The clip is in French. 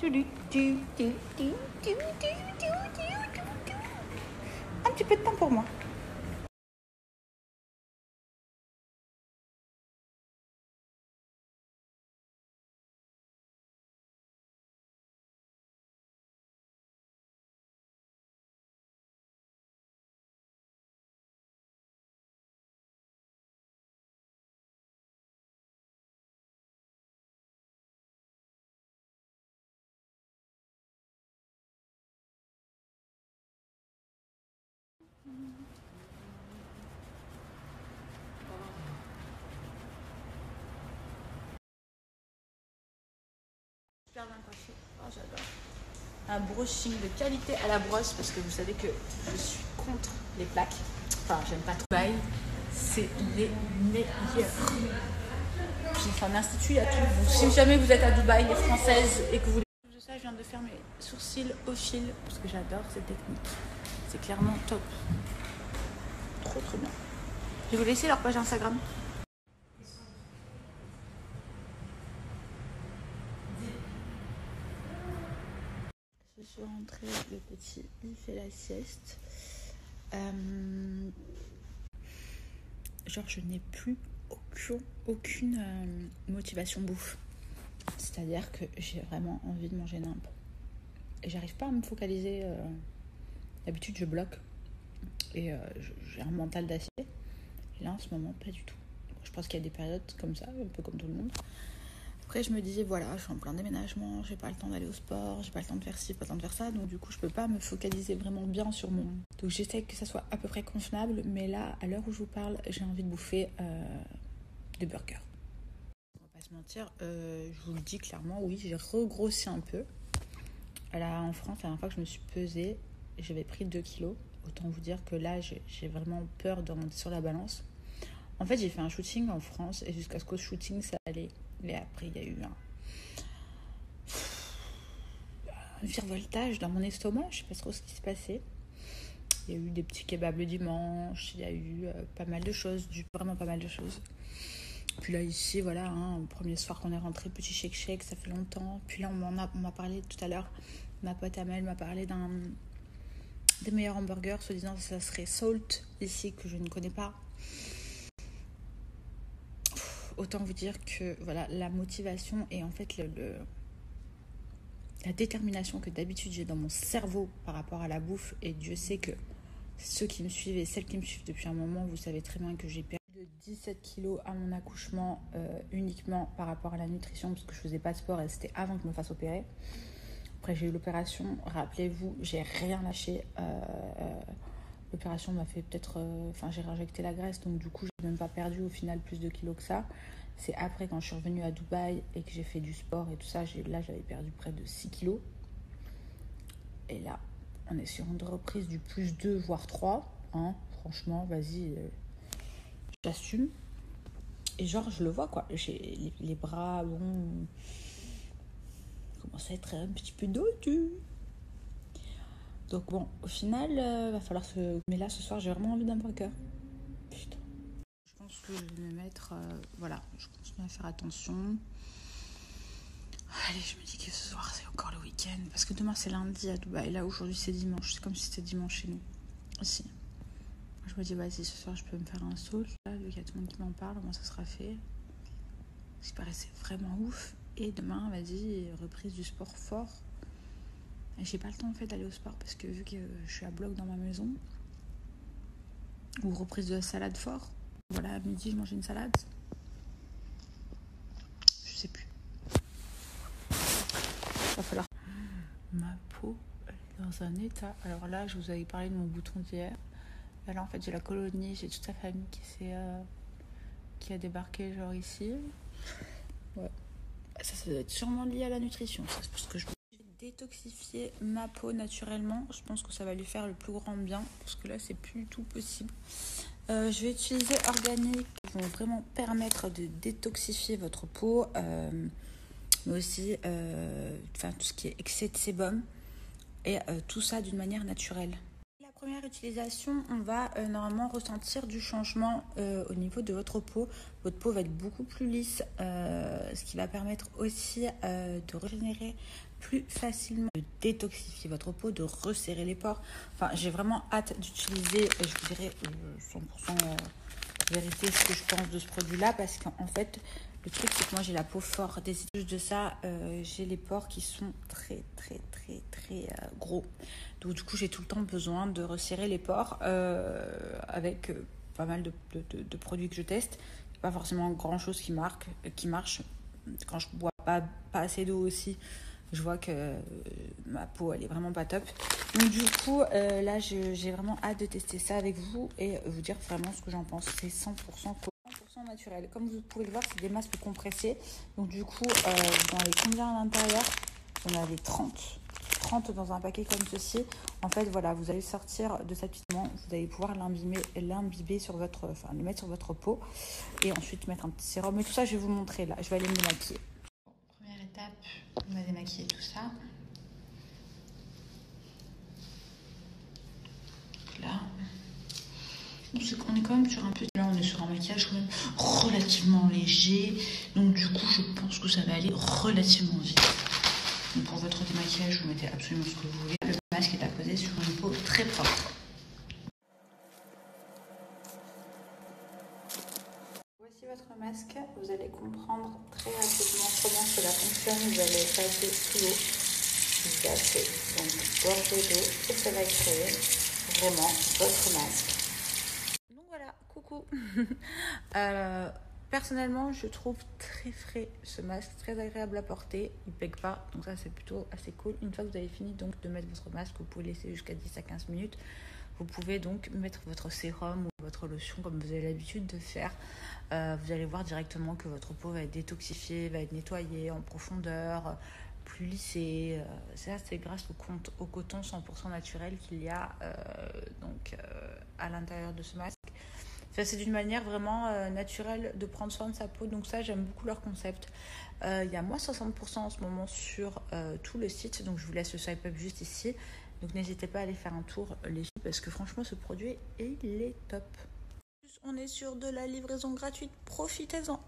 Un petit peu de temps pour moi. Super bien coiffé. Oh, j'adore. Un brushing de qualité à la brosse parce que vous savez que je suis contre les plaques. Enfin, j'aime pas trop. Bye. C'est les meilleurs. Enfin, un institut, il y a tout. Donc, si jamais vous êtes à Dubaï, les Françaises, et que vous voulez. De ça, je viens de faire mes sourcils au fil parce que j'adore cette technique. C'est clairement top. Trop bien. Je vais vous laisser leur page Instagram. Je suis rentrée, le petit, il fait la sieste. Genre, je n'ai plus aucune motivation bouffe. C'est-à-dire que j'ai vraiment envie de manger nimp. Et j'arrive pas à me focaliser. D'habitude, je bloque. Et j'ai un mental d'acier. Et là, en ce moment, pas du tout. Je pense qu'il y a des périodes comme ça, un peu comme tout le monde. Après, je me disais, voilà, je suis en plein déménagement, j'ai pas le temps d'aller au sport, j'ai pas le temps de faire ci, pas le temps de faire ça. Donc, du coup, je peux pas me focaliser vraiment bien sur mon... Donc, j'essaie que ça soit à peu près convenable. Mais là, à l'heure où je vous parle, j'ai envie de bouffer des burgers. On va pas se mentir, je vous le dis clairement, oui, j'ai regrossi un peu. Là, en France, la dernière fois que je me suis pesée, j'avais pris 2 kilos. Autant vous dire que là, j'ai vraiment peur de remonter sur la balance. En fait, j'ai fait un shooting en France et jusqu'à ce qu'au shooting, ça allait. Et après, il y a eu un virevoltage dans mon estomac. Je sais pas trop ce qui s'est passé. Il y a eu des petits kebabs le dimanche. Il y a eu pas mal de choses. Vraiment pas mal de choses. Puis là, ici, voilà, le premier soir qu'on est rentré, petit shake, ça fait longtemps. Puis là, on m'a parlé tout à l'heure. Ma pote Amel m'a parlé des meilleurs hamburgers, se disant que ça serait Salt, ici, que je ne connais pas. Autant vous dire que voilà, la motivation et en fait la détermination que d'habitude j'ai dans mon cerveau par rapport à la bouffe, et Dieu sait que ceux qui me suivent et celles qui me suivent depuis un moment, vous savez très bien que j'ai perdu de 17 kilos à mon accouchement uniquement par rapport à la nutrition parce que je faisais pas de sport et c'était avant que je me fasse opérer. Après j'ai eu l'opération, rappelez-vous, j'ai rien lâché. L'opération m'a fait peut-être... j'ai réinjecté la graisse, donc du coup, j'ai même pas perdu au final plus de kilos que ça. C'est après, quand je suis revenue à Dubaï et que j'ai fait du sport et tout ça, là, j'avais perdu près de 6 kilos. Et là, on est sur une reprise du plus 2, voire 3. Franchement, vas-y, j'assume. Et genre, je le vois, quoi. J'ai les bras, bon... commencent à être un petit peu dodu. Donc bon, au final, va falloir se... Mais là, ce soir, j'ai vraiment envie d'un burger. Putain. Je pense que je vais me mettre... voilà, je continue à faire attention. Allez, je me dis que ce soir, c'est encore le week-end. Parce que demain, c'est lundi à Dubaï. Et là, aujourd'hui, c'est dimanche. C'est comme si c'était dimanche chez nous. Aussi. Je me dis, vas-y, ce soir, je peux me faire un saut. Là, vu qu'il y a tout le monde qui m'en parle, moi, ça sera fait. Ça paraissait vraiment ouf. Et demain, vas-y, reprise du sport fort. Et j'ai pas le temps, en fait, d'aller au sport. Parce que vu que je suis à bloc dans ma maison... Ou reprise de la salade fort. Voilà, à midi, je mange une salade. Je sais plus. Va falloir. Ma peau est dans un état. Alors là, je vous avais parlé de mon bouton d'hier. Là, en fait, j'ai la colonie, j'ai toute sa famille qui a débarqué, genre ici. Ouais. Ça doit être sûrement lié à la nutrition. C'est parce que je vais détoxifier ma peau naturellement. Je pense que ça va lui faire le plus grand bien. Parce que là, c'est plus du tout possible. Je vais utiliser organiques qui vont vraiment permettre de détoxifier votre peau, mais aussi tout ce qui est excès de sébum et tout ça d'une manière naturelle. La Première utilisation, on va normalement ressentir du changement au niveau de votre peau. Votre peau va être beaucoup plus lisse, ce qui va permettre aussi de régénérer plus facilement, de détoxifier votre peau, de resserrer les pores. Enfin, j'ai vraiment hâte d'utiliser, je vous dirais 100% vérité ce que je pense de ce produit-là, parce qu'en fait, le truc c'est que moi j'ai la peau forte. Des études de ça, j'ai les pores qui sont très gros. Donc du coup j'ai tout le temps besoin de resserrer les pores avec pas mal de produits que je teste. Pas forcément grand chose qui marche. Quand je bois pas assez d'eau aussi, je vois que ma peau elle est vraiment pas top. Donc du coup là j'ai vraiment hâte de tester ça avec vous et vous dire vraiment ce que j'en pense. C'est 100% naturel. Comme vous pouvez le voir, c'est des masques compressés. Donc du coup vous en avez combien à l'intérieur? Vous en avez 30 dans un paquet comme ceci. En fait voilà, vous allez sortir de cette petite main, vous allez pouvoir l'imbiber sur votre, enfin le mettre sur votre peau et ensuite mettre un petit sérum. Mais tout ça je vais vous montrer là, je vais aller me démaquiller. Première étape, on va démaquiller tout ça. Là, on est quand même sur un peu. Là, on est sur un maquillage quand même relativement léger. Donc, du coup, je pense que ça va aller relativement vite. Donc, pour votre démaquillage, vous mettez absolument ce que vous voulez. Le masque est à poser sur une peau très propre. Voici votre masque. Vous allez comprendre très rapidement comment cela fonctionne. Vous allez passer sous l'eau. Vous passez donc gorgée d'eau et ça va créer vraiment votre masque. Donc voilà, coucou. Personnellement, je trouve très frais ce masque, très agréable à porter, il ne pègue pas, donc ça c'est plutôt assez cool. Une fois que vous avez fini donc de mettre votre masque, vous pouvez laisser jusqu'à 10 à 15 minutes. Vous pouvez donc mettre votre sérum ou votre lotion comme vous avez l'habitude de faire. Vous allez voir directement que votre peau va être détoxifiée, va être nettoyée en profondeur, plus lissée. Ça c'est grâce au coton 100% naturel qu'il y a à l'intérieur de ce masque. Enfin, c'est d'une manière vraiment naturelle de prendre soin de sa peau. Donc ça, j'aime beaucoup leur concept. Il y a moins 60% en ce moment sur tout le site. Donc je vous laisse le swipe up juste ici. Donc n'hésitez pas à aller faire un tour les filles parce que franchement, ce produit, il est top. On est sur de la livraison gratuite. Profitez-en.